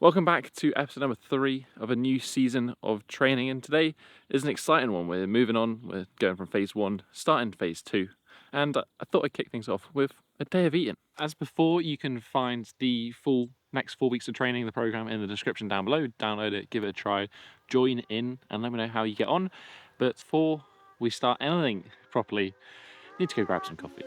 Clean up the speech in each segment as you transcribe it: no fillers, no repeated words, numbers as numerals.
Welcome back to episode number 3 of a new season of training, and today is an exciting one. We're moving on, we're going from phase 1, starting phase 2, and I thought I'd kick things off with a day of eating. As before, you can find the full next 4 weeks of training, the program, in the description down below. Download it, give it a try, join in, and let me know how you get on. But before we start anything properly, need to go grab some coffee.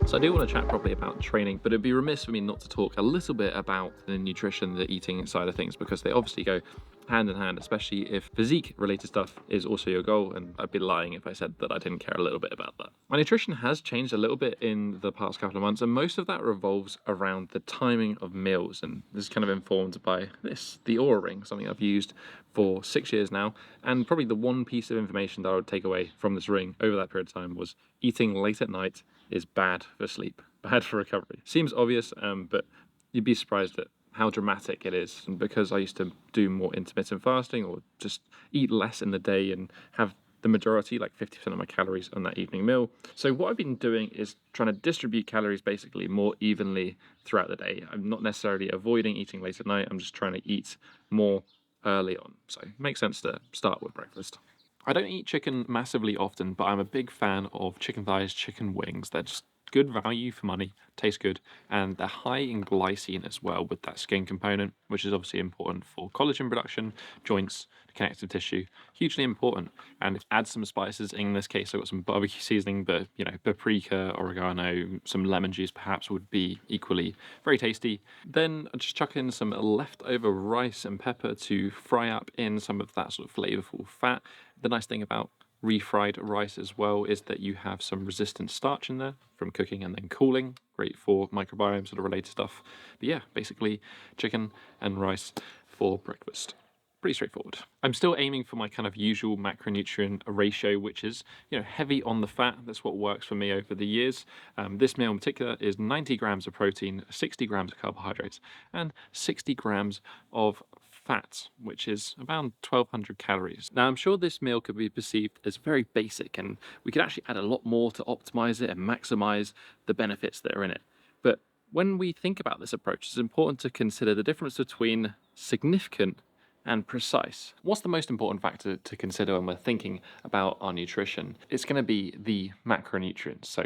So I do want to chat properly about training, but it'd be remiss for me not to talk a little bit about the nutrition, the eating side of things, because they obviously go hand in hand, especially if physique related stuff is also your goal, and I'd be lying if I said that I didn't care a little bit about that. My nutrition has changed a little bit in the past couple of months, and most of that revolves around the timing of meals, and this is kind of informed by this, the Oura Ring, something I've used for 6 years now, and probably the one piece of information that I would take away from this ring over that period of time was eating late at night is bad for sleep, bad for recovery. Seems obvious, but you'd be surprised at how dramatic it is. And because I used to do more intermittent fasting or just eat less in the day and have the majority, like 50% of my calories on that evening meal. So what I've been doing is trying to distribute calories basically more evenly throughout the day. I'm not necessarily avoiding eating late at night, I'm just trying to eat more early on. So it makes sense to start with breakfast. I don't eat chicken massively often, but I'm a big fan of chicken thighs, chicken wings. They're just good value for money, taste good, and they're high in glycine as well with that skin component, which is obviously important for collagen production, joints, connective tissue, hugely important. And add some spices. In this case, I've got some barbecue seasoning, but paprika, oregano, some lemon juice perhaps would be equally very tasty. Then I just chuck in some leftover rice and pepper to fry up in some of that sort of flavorful fat. The nice thing about refried rice as well is that you have some resistant starch in there from cooking and then cooling. Great for microbiome sort of related stuff. But yeah, basically chicken and rice for breakfast. Pretty straightforward. I'm still aiming for my kind of usual macronutrient ratio, which is heavy on the fat. That's what works for me over the years. This meal in particular is 90 grams of protein, 60 grams of carbohydrates, and 60 grams of fat, which is around 1200 calories. Now, I'm sure this meal could be perceived as very basic, and we could actually add a lot more to optimize it and maximize the benefits that are in it. But when we think about this approach, it's important to consider the difference between significant and precise. What's the most important factor to consider when we're thinking about our nutrition? It's going to be the macronutrients. So,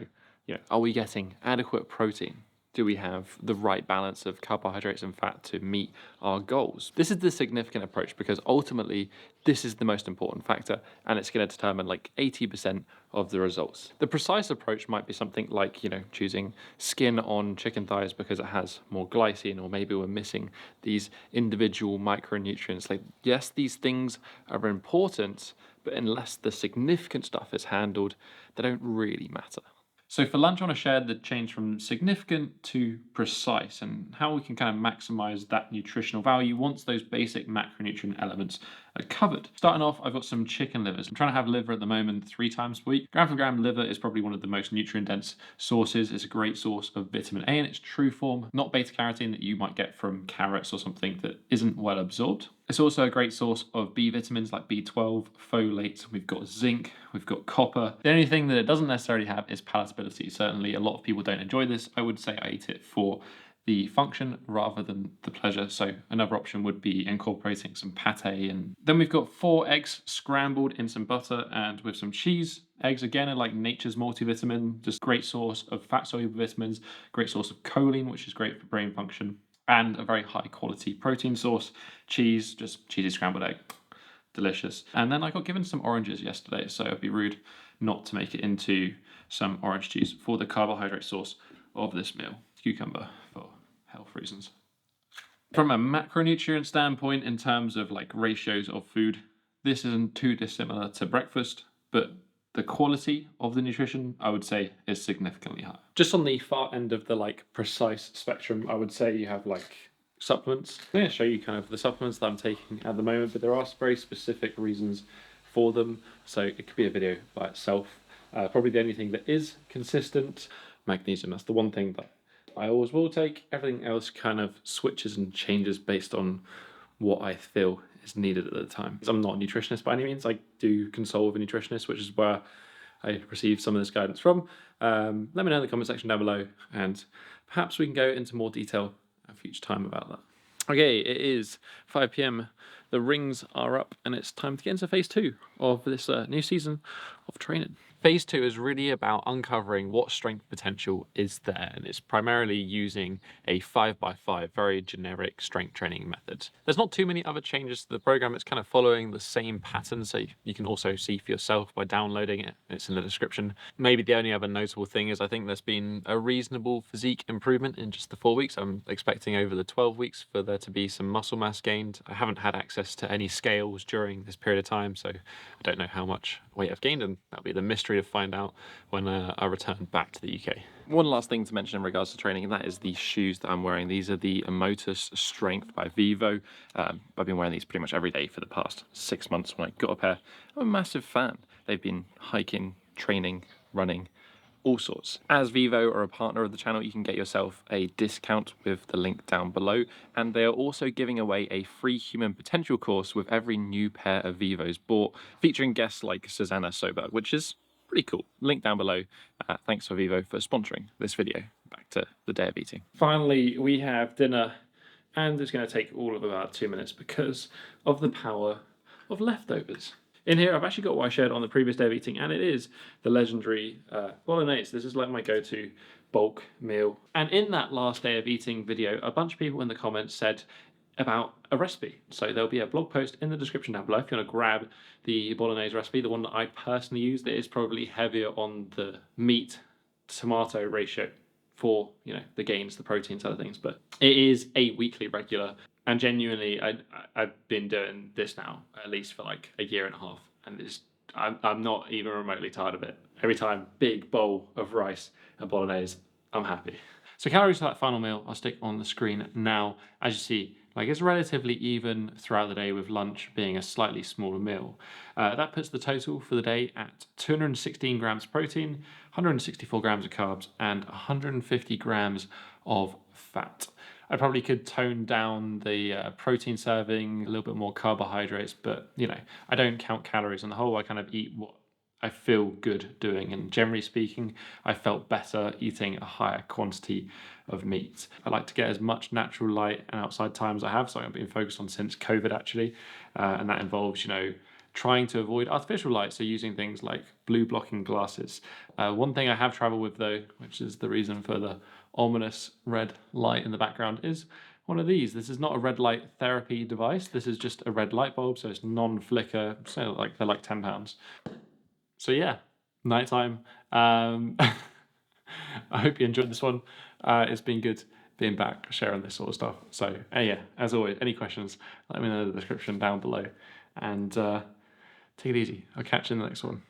are we getting adequate protein? Do we have the right balance of carbohydrates and fat to meet our goals? This is the significant approach because ultimately this is the most important factor, and it's going to determine like 80% of the results. The precise approach might be something like, choosing skin on chicken thighs because it has more glycine, or maybe we're missing these individual micronutrients. Like, yes, these things are important, but unless the significant stuff is handled, they don't really matter. So for lunch, I want to share the change from significant to precise and how we can kind of maximize that nutritional value once those basic macronutrient elements are covered. Starting off, I've got some chicken livers. I'm trying to have liver at the moment 3 times per week. Gram for gram liver is probably one of the most nutrient-dense sources. It's a great source of vitamin A in its true form, not beta-carotene that you might get from carrots or something that isn't well absorbed. It's also a great source of B vitamins like B12, folate, we've got zinc, we've got copper. The only thing that it doesn't necessarily have is palatability. Certainly a lot of people don't enjoy this. I would say I eat it for the function rather than the pleasure. So another option would be incorporating some pate. And then we've got 4 eggs scrambled in some butter and with some cheese. Eggs, again, are like nature's multivitamin, just great source of fat-soluble vitamins, great source of choline, which is great for brain function, and a very high quality protein source. Cheese, just cheesy scrambled egg, delicious. And then I got given some oranges yesterday, so it'd be rude not to make it into some orange juice for the carbohydrate source of this meal. Cucumber for health reasons. From a macronutrient standpoint, in terms of like ratios of food, this isn't too dissimilar to breakfast, but the quality of the nutrition, I would say, is significantly higher. Just on the far end of the like precise spectrum, I would say you have like supplements. I'm going to show you kind of the supplements that I'm taking at the moment, but there are very specific reasons for them. So it could be a video by itself. Probably the only thing that is consistent, magnesium. That's the one thing that I always will take. Everything else kind of switches and changes based on what I feel is needed at the time. I'm not a nutritionist by any means. I do consult with a nutritionist, which is where I received some of this guidance from. Let me know in the comment section down below, and perhaps we can go into more detail at a future time about that. Okay, it is 5 p.m. The rings are up, and it's time to get into phase 2 of this new season of training. Phase 2 is really about uncovering what strength potential is there, and it's primarily using a 5x5, very generic strength training method. There's not too many other changes to the program. It's kind of following the same pattern, so you can also see for yourself by downloading it. It's in the description. Maybe the only other notable thing is I think there's been a reasonable physique improvement in just the 4 weeks. I'm expecting over the 12 weeks for there to be some muscle mass gained. I haven't had access to any scales during this period of time, so I don't know how much weight I've gained, and that'll be the mystery to find out when I return back to the UK. One last thing to mention in regards to training, and that is the shoes that I'm wearing. These are the Motus Strength by Vivo. I've been wearing these pretty much every day for the past 6 months when I got a pair. I'm a massive fan. They've been hiking, training, running, all sorts. As Vivo are a partner of the channel, you can get yourself a discount with the link down below, and they are also giving away a free human potential course with every new pair of Vivos bought, featuring guests like Susanna Soberg, which is pretty cool. Link down below. Thanks for Vivo for sponsoring this video. Back to the day of eating. Finally, we have dinner, and it's going to take all of about 2 minutes because of the power of leftovers. In here, I've actually got what I shared on the previous day of eating, and it is the legendary bolognese. This is like my go-to bulk meal. And in that last day of eating video, a bunch of people in the comments said about a recipe. So there'll be a blog post in the description down below if you want to grab the bolognese recipe, the one that I personally use that is probably heavier on the meat-tomato ratio for, you know, the gains, the protein side of things. But it is a weekly regular. And genuinely, I've been doing this now at least for like a year and a half, and I'm not even remotely tired of it. Every time, big bowl of rice and bolognese, I'm happy. So calories for that final meal, I'll stick on the screen now. As you see, like it's relatively even throughout the day, with lunch being a slightly smaller meal. That puts the total for the day at 216 grams protein, 164 grams of carbs, and 150 grams of fat. I probably could tone down the protein serving, a little bit more carbohydrates, but you know, I don't count calories on the whole. I kind of eat what I feel good doing, and generally speaking, I felt better eating a higher quantity of meat. I like to get as much natural light and outside time as I have, so I've been focused on since COVID actually, and that involves, you know, trying to avoid artificial light, so using things like blue blocking glasses. One thing I have trouble with though, which is the reason for the ominous red light in the background, is one of these. This is not a red light therapy device. This is just a red light bulb, so it's non-flicker. So like they're like £10. So yeah, nighttime. I hope you enjoyed this one. It's been good being back, sharing this sort of stuff. So yeah, as always, any questions, let me know in the description down below. And take it easy. I'll catch you in the next one.